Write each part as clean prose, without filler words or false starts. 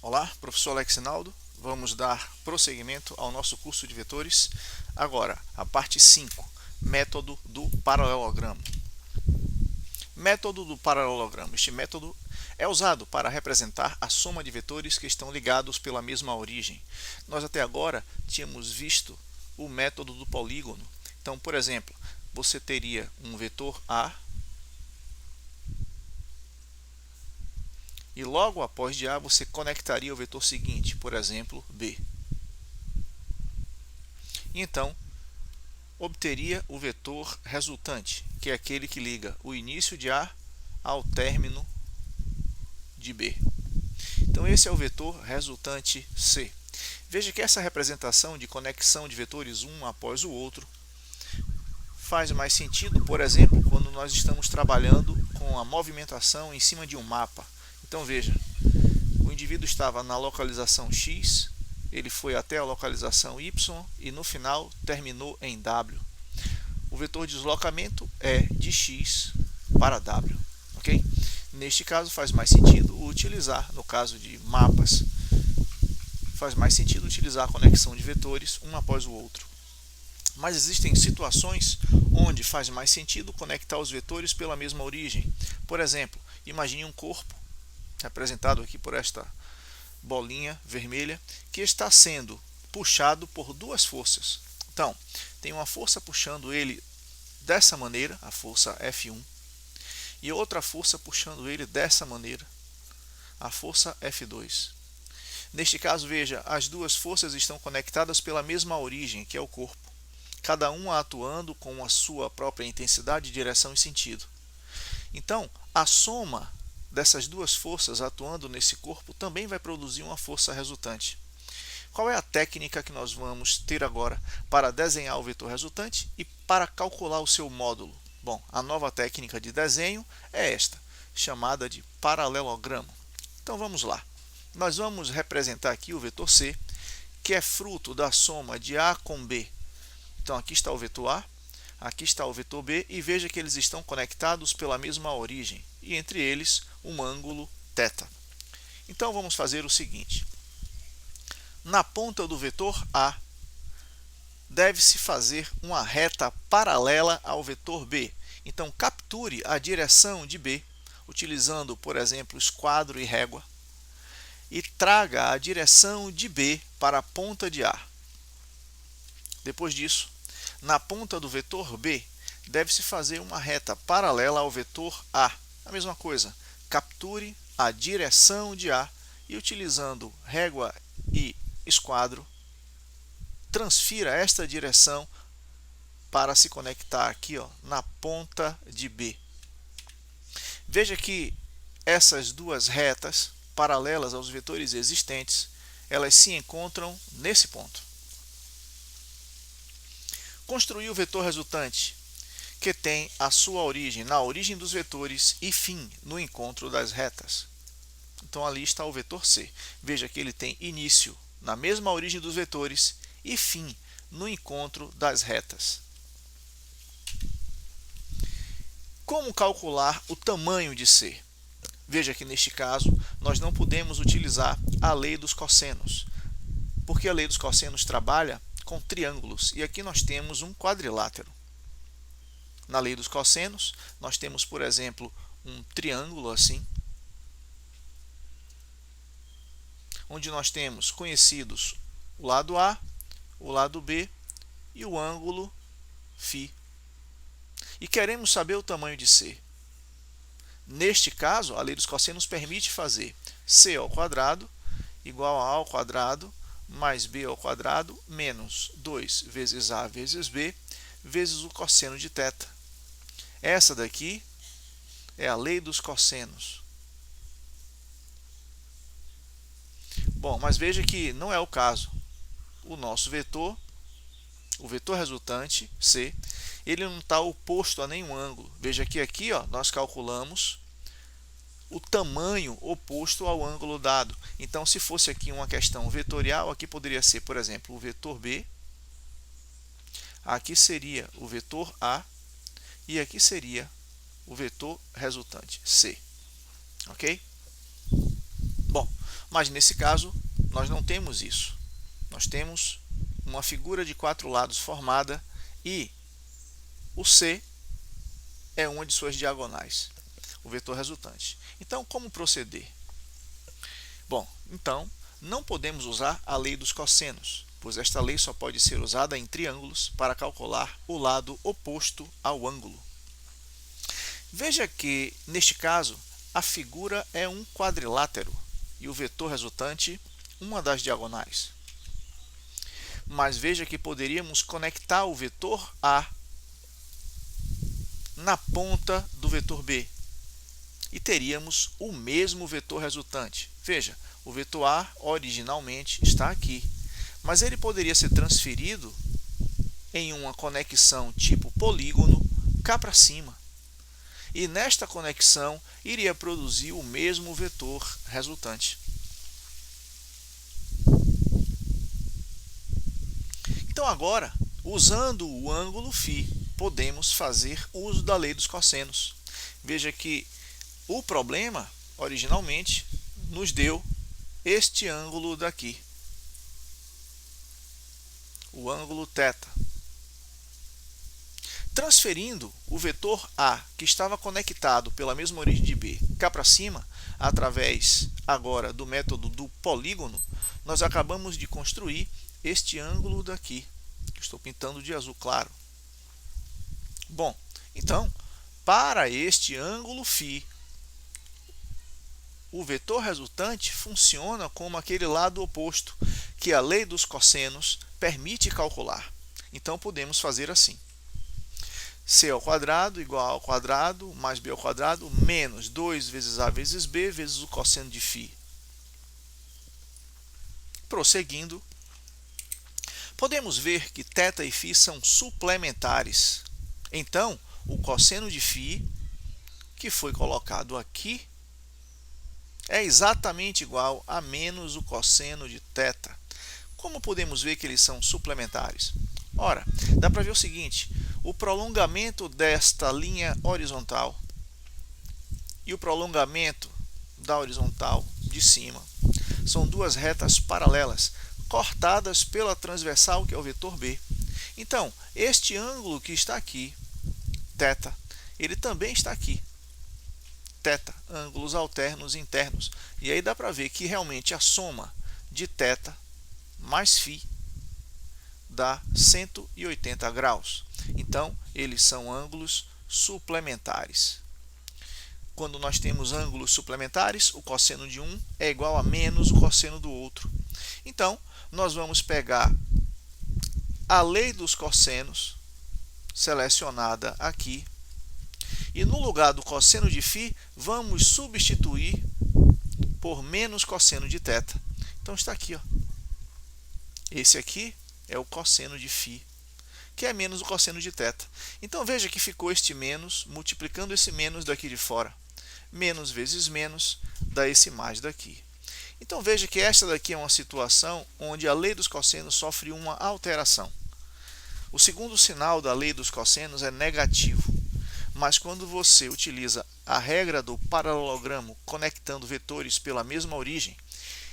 Olá, professor Alex Naldo. Vamos dar prosseguimento ao nosso curso de vetores. Agora, a parte 5, método do paralelogramo. Método do paralelogramo. Este método é usado para representar a soma de vetores que estão ligados pela mesma origem. Nós até agora tínhamos visto o método do polígono. Então, por exemplo, você teria um vetor A e logo após de A você conectaria o vetor seguinte, por exemplo, B. E então, obteria o vetor resultante, que é aquele que liga o início de A ao término de B. Então, esse é o vetor resultante C. Veja que essa representação de conexão de vetores um após o outro faz mais sentido, por exemplo, quando nós estamos trabalhando com a movimentação em cima de um mapa. Então veja, o indivíduo estava na localização X, ele foi até a localização Y e no final terminou em W. O vetor de deslocamento é de X para W. Okay? Neste caso faz mais sentido utilizar, no caso de mapas, faz mais sentido utilizar a conexão de vetores um após o outro. Mas existem situações onde faz mais sentido conectar os vetores pela mesma origem. Por exemplo, imagine um corpo, representado aqui por esta bolinha vermelha, que está sendo puxado por duas forças. Então, tem uma força puxando ele dessa maneira, a força F1, e outra força puxando ele dessa maneira, a força F2. Neste caso, veja, as duas forças estão conectadas pela mesma origem, que é o corpo, cada uma atuando com a sua própria intensidade, direção e sentido. Então, a soma dessas duas forças atuando nesse corpo também vai produzir uma força resultante. Qual é a técnica que nós vamos ter agora para desenhar o vetor resultante e para calcular o seu módulo? Bom, a nova técnica de desenho é esta, chamada de paralelogramo. Então vamos lá. Nós vamos representar aqui o vetor C, que é fruto da soma de A com B. Então aqui está o vetor A, aqui está o vetor B, e veja que eles estão conectados pela mesma origem, e entre eles um ângulo θ. Então vamos fazer o seguinte. Na ponta do vetor A, deve-se fazer uma reta paralela ao vetor B. Então capture a direção de B, utilizando, por exemplo, esquadro e régua, e traga a direção de B para a ponta de A. Depois disso, na ponta do vetor B, deve-se fazer uma reta paralela ao vetor A. A mesma coisa, capture a direção de A e, utilizando régua e esquadro, transfira esta direção para se conectar aqui, ó, na ponta de B. Veja que essas duas retas paralelas aos vetores existentes, elas se encontram nesse ponto. Construir o vetor resultante, que tem a sua origem na origem dos vetores e fim no encontro das retas. Então ali está o vetor C. Veja que ele tem início na mesma origem dos vetores e fim no encontro das retas. Como calcular o tamanho de C? Veja que neste caso nós não podemos utilizar a lei dos cossenos, porque a lei dos cossenos trabalha com triângulos, e aqui nós temos um quadrilátero. Na lei dos cossenos, nós temos, por exemplo, um triângulo assim, onde nós temos conhecidos o lado A, o lado B e o ângulo φ. E queremos saber o tamanho de C. Neste caso, a lei dos cossenos permite fazer C ao quadrado igual a A ao quadrado mais B ao quadrado menos 2 vezes A vezes B vezes o cosseno de θ. Essa daqui é a lei dos cossenos. Bom, mas veja que não é o caso. O nosso vetor, o vetor resultante, C, ele não está oposto a nenhum ângulo. Veja que aqui, ó, nós calculamos o tamanho oposto ao ângulo dado. Então, se fosse aqui uma questão vetorial, aqui poderia ser, por exemplo, o vetor B, aqui seria o vetor A, e aqui seria o vetor resultante, C. Ok? Bom, Mas nesse caso, nós não temos isso. Nós temos uma figura de 4 lados formada e o C é uma de suas diagonais, o vetor resultante. Então, como proceder? Bom, então, não podemos usar a lei dos cossenos, pois esta lei só pode ser usada em triângulos para calcular o lado oposto ao ângulo. Veja que, neste caso, a figura é um quadrilátero e o vetor resultante uma das diagonais. Mas veja que poderíamos conectar o vetor A na ponta do vetor B e teríamos o mesmo vetor resultante. Veja, o vetor A originalmente está aqui, mas ele poderia ser transferido em uma conexão tipo polígono cá para cima. E nesta conexão iria produzir o mesmo vetor resultante. Então agora, usando o ângulo φ, podemos fazer uso da lei dos cossenos. Veja que o problema, originalmente, nos deu este ângulo daqui, o ângulo θ. Transferindo o vetor A, que estava conectado pela mesma origem de B, cá para cima, através agora do método do polígono, nós acabamos de construir este ângulo daqui, que estou pintando de azul claro. Bom, então, para este ângulo φ, o vetor resultante funciona como aquele lado oposto que a lei dos cossenos permite calcular. Então, podemos fazer assim. C ao quadrado igual ao quadrado mais B ao quadrado menos 2 vezes A vezes B vezes o cosseno de φ. Prosseguindo, podemos ver que θ e φ são suplementares. Então, o cosseno de φ, que foi colocado aqui, é exatamente igual a menos o cosseno de θ. Como podemos ver que eles são suplementares? Ora, dá para ver o seguinte: o prolongamento desta linha horizontal e o prolongamento da horizontal de cima são duas retas paralelas, cortadas pela transversal, que é o vetor B. Então, este ângulo que está aqui, θ, ele também está aqui. θ, ângulos alternos internos. E aí dá para ver que realmente a soma de θ mais φ dá 180 graus. Então, eles são ângulos suplementares. Quando nós temos ângulos suplementares, o cosseno de um é igual a menos o cosseno do outro. Então, nós vamos pegar a lei dos cossenos, selecionada aqui, e no lugar do cosseno de φ, vamos substituir por menos cosseno de θ. Então, está aqui, ó. Esse aqui é o cosseno de φ, que é menos o cosseno de θ. Então, veja que ficou este menos, multiplicando esse menos daqui de fora. Menos vezes menos dá esse mais daqui. Então, veja que esta daqui é uma situação onde a lei dos cossenos sofre uma alteração. O segundo sinal da lei dos cossenos é negativo. Mas quando você utiliza a regra do paralelogramo conectando vetores pela mesma origem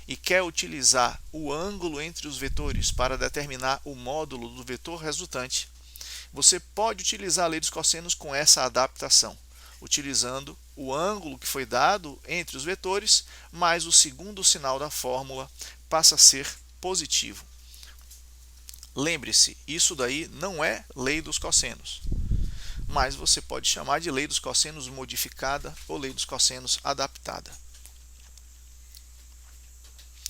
e quer utilizar o ângulo entre os vetores para determinar o módulo do vetor resultante, você pode utilizar a lei dos cossenos com essa adaptação, utilizando o ângulo que foi dado entre os vetores, mas o segundo sinal da fórmula passa a ser positivo. Lembre-se, isso daí não é lei dos cossenos, mas você pode chamar de lei dos cossenos modificada ou lei dos cossenos adaptada.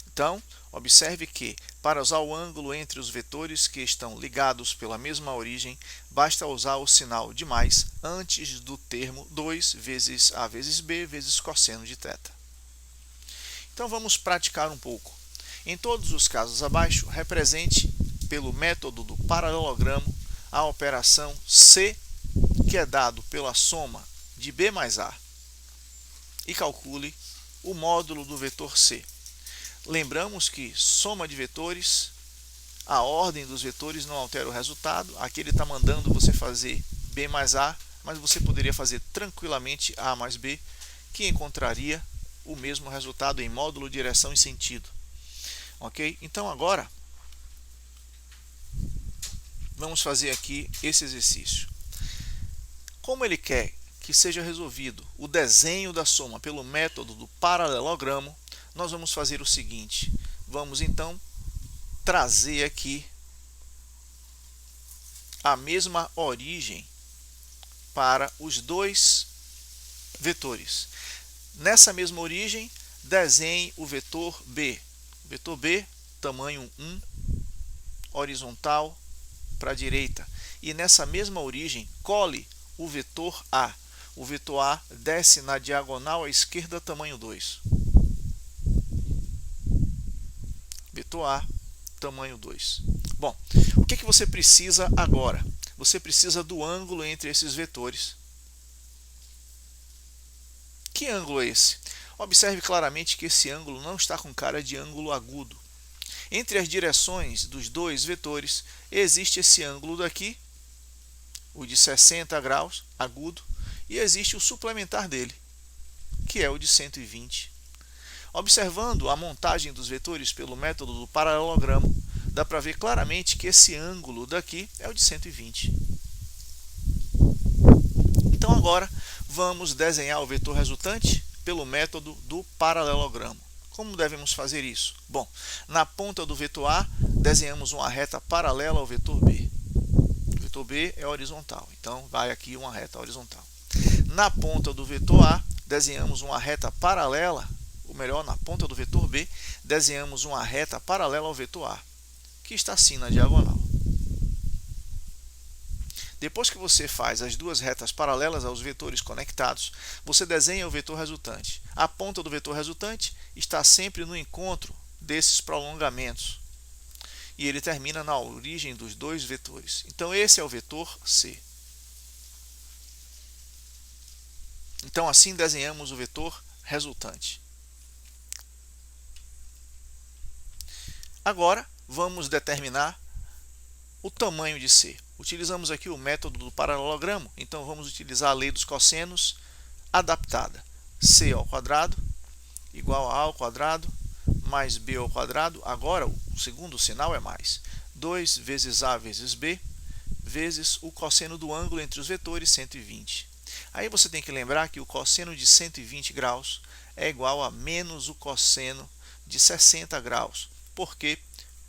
Então, observe que, para usar o ângulo entre os vetores que estão ligados pela mesma origem, basta usar o sinal de mais antes do termo 2 vezes A vezes B vezes cosseno de θ. Então, vamos praticar um pouco. Em todos os casos abaixo, represente pelo método do paralelogramo a operação C, que é dado pela soma de B mais A, e calcule o módulo do vetor C. Lembramos que soma de vetores, a ordem dos vetores não altera o resultado. Aqui ele está mandando você fazer B mais A, mas você poderia fazer tranquilamente A mais B, que encontraria o mesmo resultado em módulo, direção e sentido. Ok? Então agora vamos fazer aqui esse exercício. Como ele quer que seja resolvido o desenho da soma pelo método do paralelogramo, nós vamos fazer o seguinte. Vamos então trazer aqui a mesma origem para os dois vetores. Nessa mesma origem, desenhe o vetor B. O vetor B, tamanho 1, horizontal para a direita. E nessa mesma origem, cole o vetor A. O vetor A desce na diagonal à esquerda, tamanho 2. Vetor A, tamanho 2. Bom, o que você precisa agora? Você precisa do ângulo entre esses vetores. Que ângulo é esse? Observe claramente que esse ângulo não está com cara de ângulo agudo. Entre as direções dos dois vetores, existe esse ângulo daqui, o de 60 graus, agudo, e existe o suplementar dele, que é o de 120. Observando a montagem dos vetores pelo método do paralelogramo, dá para ver claramente que esse ângulo daqui é o de 120. Então agora vamos desenhar o vetor resultante pelo método do paralelogramo. Como devemos fazer isso? Bom, na ponta do vetor A, desenhamos uma reta paralela ao vetor B. O vetor B é horizontal, então vai aqui uma reta horizontal. Na ponta do vetor A, desenhamos uma reta paralela, ou melhor, na ponta do vetor B, desenhamos uma reta paralela ao vetor A, que está assim na diagonal. Depois que você faz as duas retas paralelas aos vetores conectados, você desenha o vetor resultante. A ponta do vetor resultante está sempre no encontro desses prolongamentos. E ele termina na origem dos dois vetores. Então esse é o vetor C. Então assim desenhamos o vetor resultante. Agora vamos determinar o tamanho de C. Utilizamos aqui o método do paralelogramo, então vamos utilizar a lei dos cossenos adaptada. C ao quadrado igual a ao quadrado mais B ao quadrado. Agora o segundo sinal é mais. 2 vezes A vezes B vezes o cosseno do ângulo entre os vetores, 120. Aí você tem que lembrar que o cosseno de 120 graus é igual a menos o cosseno de 60 graus. Por quê?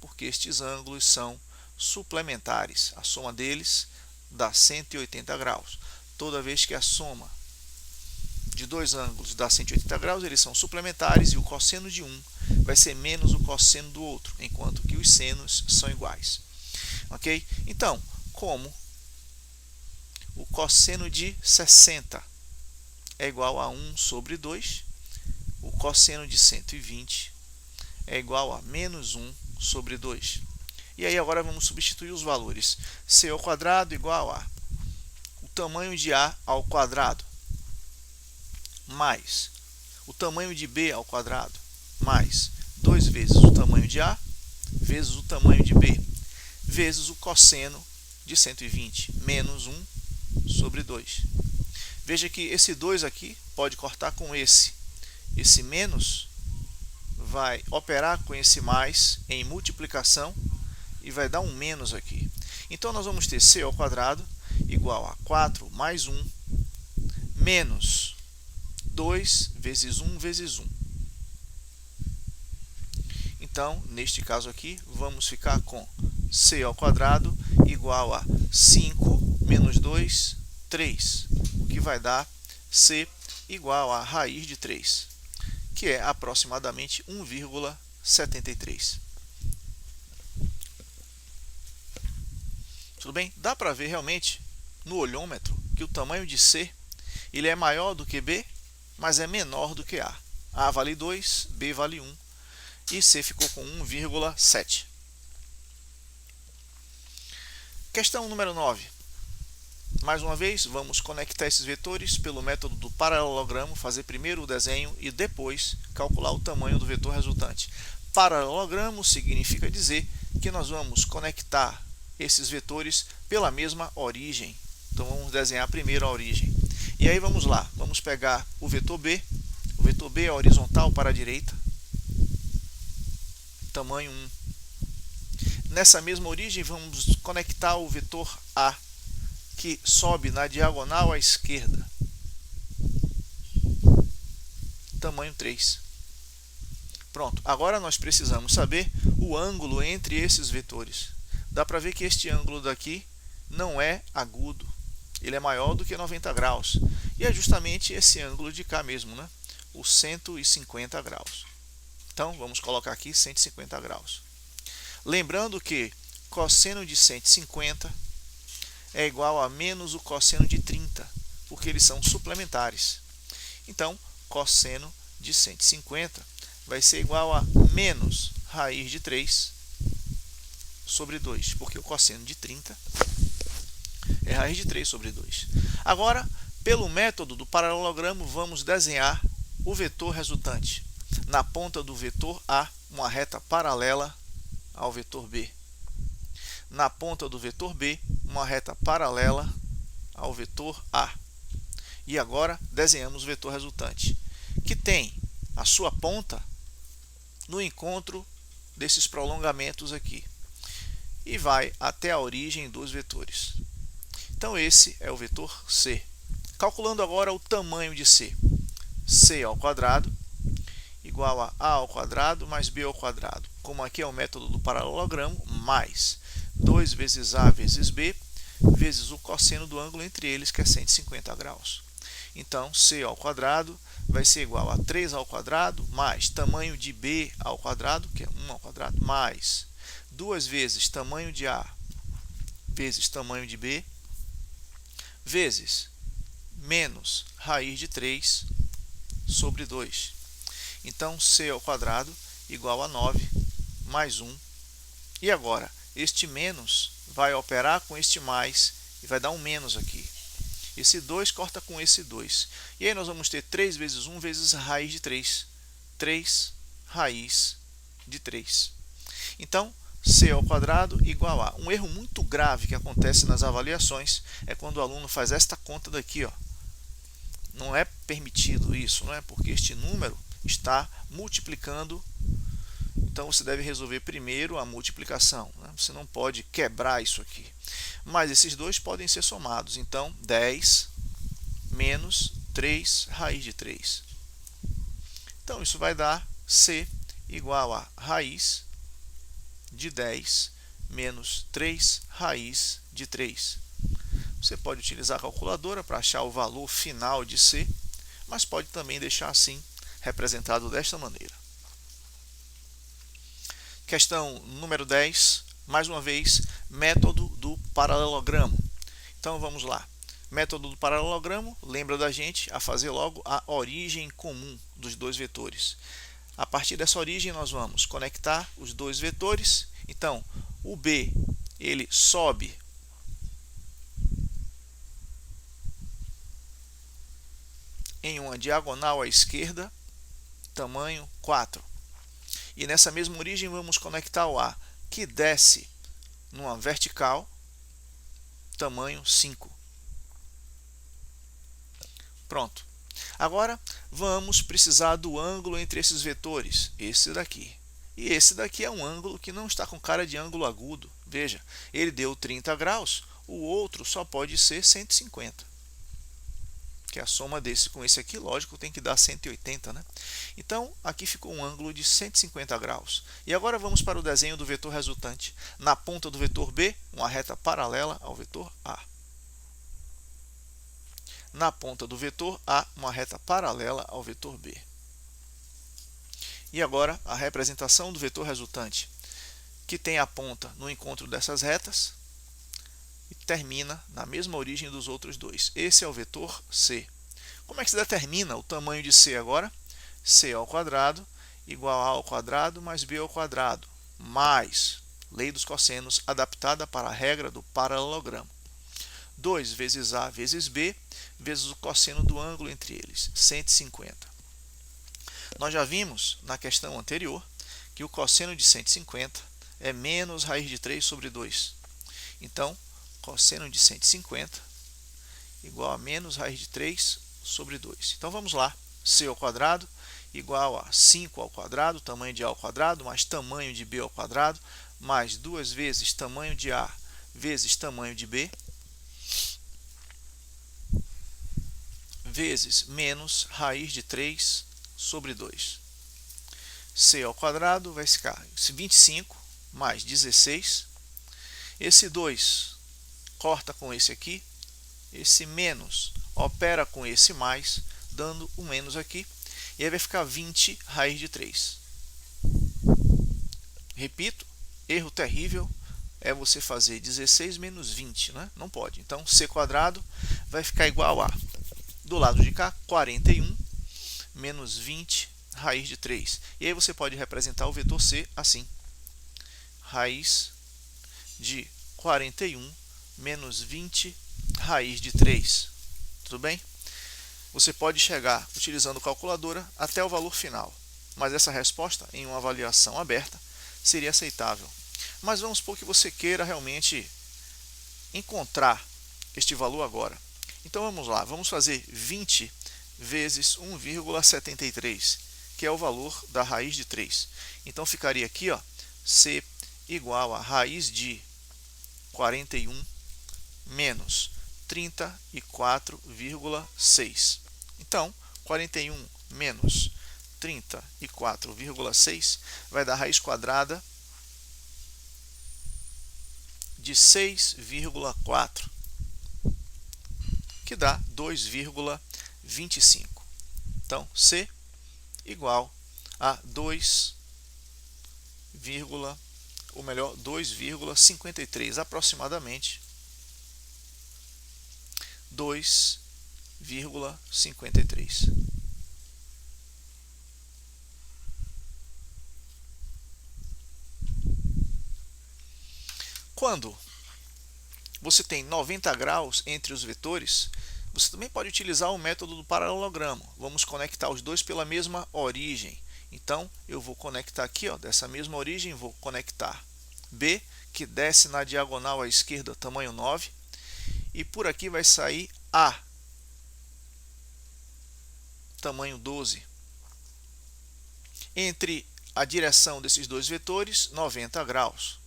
Porque estes ângulos são suplementares. A soma deles dá 180 graus. Toda vez que a soma de dois ângulos dá 180 graus, eles são suplementares e o cosseno de um vai ser menos o cosseno do outro, enquanto que os senos são iguais. Ok? Então, como o cosseno de 60 é igual a 1 sobre 2, o cosseno de 120 é igual a menos 1 sobre 2. E aí agora vamos substituir os valores. C ao quadrado igual a o tamanho de A ao quadrado mais o tamanho de B ao quadrado mais 2 vezes o tamanho de A vezes o tamanho de B vezes o cosseno de 120 menos 1 sobre 2. Veja que esse 2 aqui pode cortar com esse. Esse menos vai operar com esse mais em multiplicação e vai dar um menos aqui. Então nós vamos ter C ao quadrado igual a 4 mais 1 menos 2 vezes 1 vezes 1. Então, neste caso aqui, vamos ficar com C ao quadrado igual a 5 menos 2, 3, o que vai dar C igual a raiz de 3, que é aproximadamente 1,73. Tudo bem? Dá para ver realmente no olhômetro que o tamanho de C ele é maior do que B, mas é menor do que A. A vale 2, B vale 1 e C ficou com 1,7. Questão número 9. Mais uma vez, vamos conectar esses vetores pelo método do paralelogramo, fazer primeiro o desenho e depois calcular o tamanho do vetor resultante. Paralelogramo significa dizer que nós vamos conectar esses vetores pela mesma origem. Então vamos desenhar primeiro a origem. E aí vamos lá, vamos pegar o vetor B, vetor B é horizontal para a direita, tamanho 1. Nessa mesma origem, vamos conectar o vetor A, que sobe na diagonal à esquerda, tamanho 3. Pronto, agora nós precisamos saber o ângulo entre esses vetores. Dá para ver que este ângulo daqui não é agudo, ele é maior do que 90 graus. E é justamente esse ângulo de cá mesmo, né? O 150 graus. Então, vamos colocar aqui 150 graus. Lembrando que cosseno de 150 é igual a menos o cosseno de 30, porque eles são suplementares. Então, cosseno de 150 vai ser igual a menos raiz de 3 sobre 2, porque o cosseno de 30 é raiz de 3 sobre 2. Agora, pelo método do paralelogramo, vamos desenhar o vetor resultante. Na ponta do vetor A, uma reta paralela ao vetor B. Na ponta do vetor B, uma reta paralela ao vetor A. E agora desenhamos o vetor resultante, que tem a sua ponta no encontro desses prolongamentos aqui e vai até a origem dos vetores. Então esse é o vetor C. Calculando agora o tamanho de C. C ao quadrado igual a ao quadrado mais b ao quadrado. Como aqui é o método do paralelogramo, mais 2 vezes a vezes b vezes o cosseno do ângulo entre eles, que é 150 graus. Então, c ao quadrado vai ser igual a 3 ao quadrado mais tamanho de b ao quadrado, que é 1 ao quadrado, mais 2 vezes tamanho de a vezes tamanho de b, vezes menos raiz de 3 sobre 2. Então, c ao quadrado igual a 9 mais 1. E agora, este menos vai operar com este mais e vai dar um menos aqui. Esse 2 corta com esse 2. E aí nós vamos ter 3 vezes 1 vezes raiz de 3. 3 raiz de 3. Então, c ao quadrado igual a... Um erro muito grave que acontece nas avaliações é quando o aluno faz esta conta daqui, ó. Não é permitido isso, não é? Porque este número está multiplicando. Então, você deve resolver primeiro a multiplicação, né? Você não pode quebrar isso aqui. Mas esses dois podem ser somados. Então, 10 menos 3 raiz de 3. Então, isso vai dar C igual a raiz de 10 menos 3 raiz de 3. Você pode utilizar a calculadora para achar o valor final de C, mas pode também deixar assim, representado desta maneira. Questão número 10, mais uma vez, método do paralelogramo. Então vamos lá. Método do paralelogramo lembra da gente a fazer logo a origem comum dos dois vetores. A partir dessa origem nós vamos conectar os dois vetores. Então, o B, ele sobe em uma diagonal à esquerda, tamanho 4. E nessa mesma origem vamos conectar o A, que desce numa vertical, tamanho 5. Pronto. Agora vamos precisar do ângulo entre esses vetores, esse daqui. E esse daqui é um ângulo que não está com cara de ângulo agudo. Veja, ele deu 30 graus, o outro só pode ser 150. Que a soma desse com esse aqui, lógico, tem que dar 180, né? Então, aqui ficou um ângulo de 150 graus. E agora vamos para o desenho do vetor resultante. Na ponta do vetor B, uma reta paralela ao vetor A. Na ponta do vetor A, uma reta paralela ao vetor B. E agora, a representação do vetor resultante, que tem a ponta no encontro dessas retas e termina na mesma origem dos outros dois. Esse é o vetor C. Como é que se determina o tamanho de C agora? C ao quadrado igual a ao quadrado mais b ao quadrado, mais lei dos cossenos adaptada para a regra do paralelogramo. 2 vezes a vezes b vezes o cosseno do ângulo entre eles, 150. Nós já vimos na questão anterior que o cosseno de 150 é menos raiz de 3 sobre 2. Então, cosseno de 150 igual a menos raiz de 3 sobre 2. Então vamos lá. C ao quadrado igual a 5 ao quadrado, tamanho de A ao quadrado, mais tamanho de B ao quadrado, mais 2 vezes tamanho de A vezes tamanho de B, vezes menos raiz de 3 sobre 2. C ao quadrado vai ficar 25 mais 16. Esse 2 corta com esse aqui. Esse menos opera com esse mais, dando o menos aqui. E aí vai ficar 20 raiz de 3. Repito, erro terrível é você fazer 16 menos 20, né? Não pode. Então, C quadrado vai ficar igual a, do lado de cá, 41 menos 20 raiz de 3. E aí você pode representar o vetor C assim. Raiz de 41 menos 20 raiz de 3. Tudo bem? Você pode chegar, utilizando calculadora, até o valor final. Mas essa resposta, em uma avaliação aberta, seria aceitável. Mas vamos supor que você queira realmente encontrar este valor agora. Então vamos lá, vamos fazer 20 vezes 1,73, que é o valor da raiz de 3. Então ficaria aqui, ó, C igual a raiz de 41 menos 34,6. Então, 41 menos 34,6 vai dar raiz quadrada de 6,4, que dá 2,25. Então, C igual a 2,53, aproximadamente 2,53. Quando você tem 90 graus entre os vetores, você também pode utilizar o método do paralelogramo. Vamos conectar os dois pela mesma origem. Então, eu vou conectar aqui, ó, dessa mesma origem, vou conectar B, que desce na diagonal à esquerda, tamanho 9. E por aqui vai sair A, tamanho 12. Entre a direção desses dois vetores, 90 graus.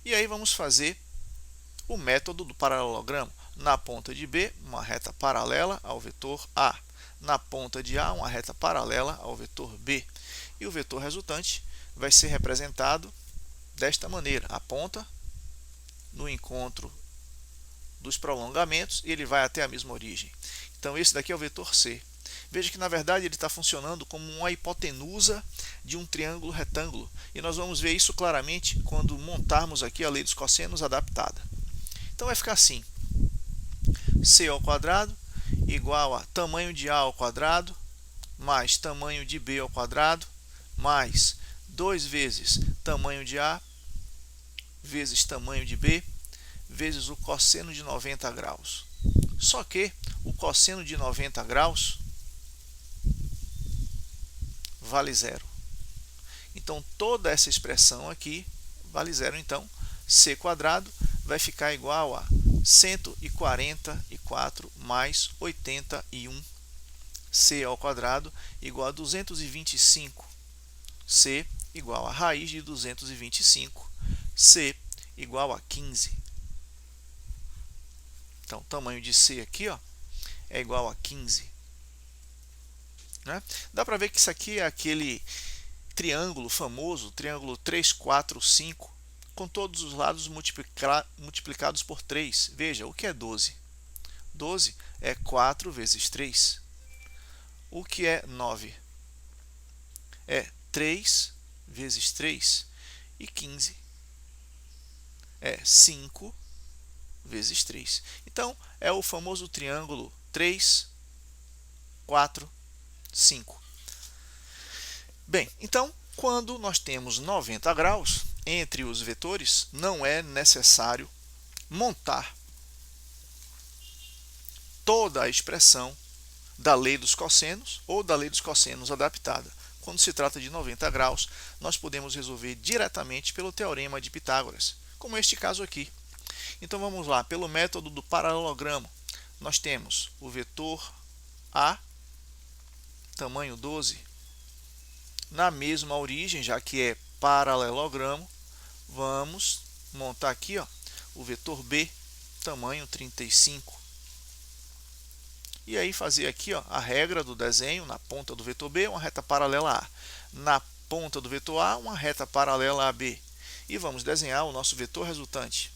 E aí vamos fazer o método do paralelogramo. Na ponta de B, uma reta paralela ao vetor A. Na ponta de A, uma reta paralela ao vetor B. E o vetor resultante vai ser representado desta maneira. A ponta, no encontro dos prolongamentos, ele vai até a mesma origem. Então, esse daqui é o vetor C. Veja que, na verdade, ele está funcionando como uma hipotenusa de um triângulo retângulo. E nós vamos ver isso claramente quando montarmos aqui a lei dos cossenos adaptada. Então, vai ficar assim. C ao quadrado igual a tamanho de A ao quadrado mais tamanho de B ao quadrado mais 2 vezes tamanho de A vezes tamanho de B vezes o cosseno de 90 graus. Só que o cosseno de 90 graus vale zero. Então, toda essa expressão aqui vale zero. Então, C quadrado vai ficar igual a 144 mais 81. C ao quadrado igual a 225. C igual a raiz de 225. C igual a 15. Então, o tamanho de C aqui, ó, é igual a 15. Né? Dá para ver que isso aqui é aquele triângulo famoso, triângulo 3, 4, 5, com todos os lados multiplicados por 3. Veja, o que é 12? 12 é 4 vezes 3. O que é 9? É 3 vezes 3. E 15 é 5 vezes 3. Então, é o famoso triângulo 3, 4, 5. Bem, então, quando nós temos 90 graus entre os vetores, não é necessário montar toda a expressão da lei dos cossenos ou da lei dos cossenos adaptada. Quando se trata de 90 graus, nós podemos resolver diretamente pelo teorema de Pitágoras, como este caso aqui. Então vamos lá, pelo método do paralelogramo, nós temos o vetor A, tamanho 12, na mesma origem, já que é paralelogramo, vamos montar aqui, ó, o vetor B, tamanho 35. E aí fazer aqui, ó, a regra do desenho. Na ponta do vetor B, uma reta paralela a A. Na ponta do vetor A, uma reta paralela a B. E vamos desenhar o nosso vetor resultante.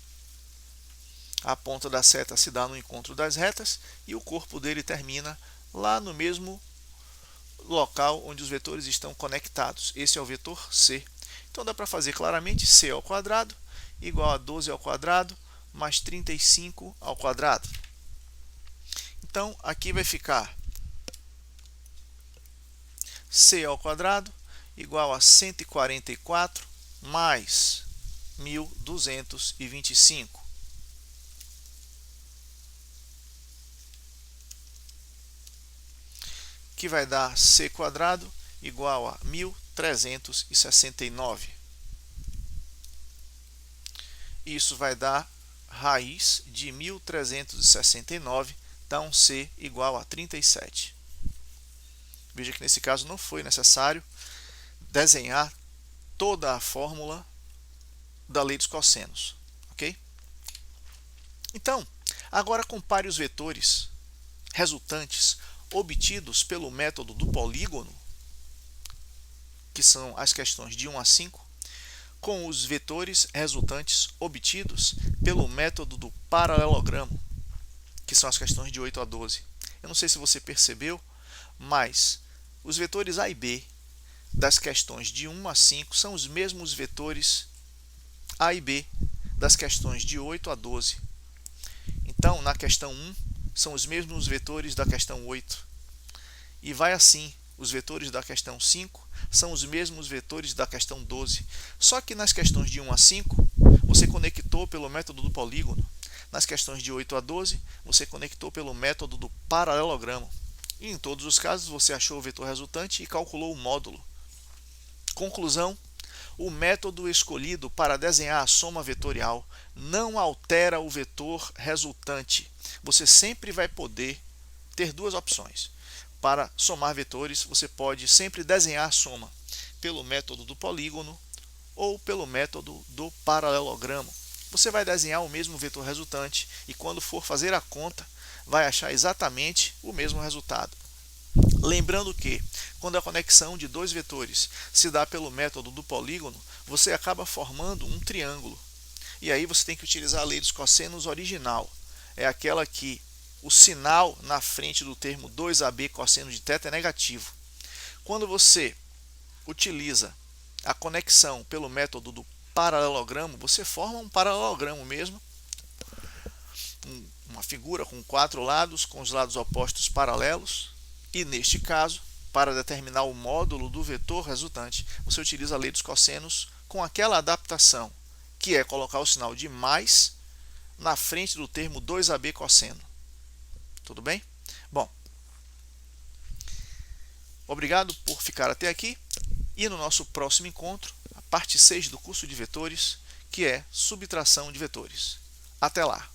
A ponta da seta se dá no encontro das retas e o corpo dele termina lá no mesmo local onde os vetores estão conectados. Esse é o vetor C. Então dá para fazer claramente C ao quadrado igual a 12 ao quadrado mais 35 ao quadrado. Então aqui vai ficar C ao quadrado igual a 144 mais 1225. Que vai dar C quadrado igual a 1369. Isso vai dar raiz de 1369, dá um C igual a 37. Veja que nesse caso não foi necessário desenhar toda a fórmula da lei dos cossenos, ok? Então, agora compare os vetores resultantes obtidos pelo método do polígono, que são as questões de 1 a 5, com os vetores resultantes obtidos pelo método do paralelogramo, que são as questões de 8 a 12. Eu não sei se você percebeu, mas os vetores A e B das questões de 1 a 5 são os mesmos vetores A e B das questões de 8 a 12. Então, na questão 1, são os mesmos vetores da questão 8. E vai assim, os vetores da questão 5 são os mesmos vetores da questão 12. Só que nas questões de 1 a 5, você conectou pelo método do polígono. Nas questões de 8 a 12, você conectou pelo método do paralelogramo. E em todos os casos, você achou o vetor resultante e calculou o módulo. Conclusão: o método escolhido para desenhar a soma vetorial não altera o vetor resultante. Você sempre vai poder ter duas opções. Para somar vetores, você pode sempre desenhar a soma pelo método do polígono ou pelo método do paralelogramo. Você vai desenhar o mesmo vetor resultante e quando for fazer a conta, vai achar exatamente o mesmo resultado. Lembrando que, quando a conexão de dois vetores se dá pelo método do polígono, você acaba formando um triângulo. E aí você tem que utilizar a lei dos cossenos original. É aquela que o sinal na frente do termo 2AB cosseno de θ é negativo. Quando você utiliza a conexão pelo método do paralelogramo, você forma um paralelogramo mesmo, uma figura com 4 lados, com os lados opostos paralelos. E neste caso, para determinar o módulo do vetor resultante, você utiliza a lei dos cossenos com aquela adaptação, que é colocar o sinal de mais na frente do termo 2AB cosseno. Tudo bem? Bom, obrigado por ficar até aqui e no nosso próximo encontro, a parte 6 do curso de vetores, que é subtração de vetores. Até lá!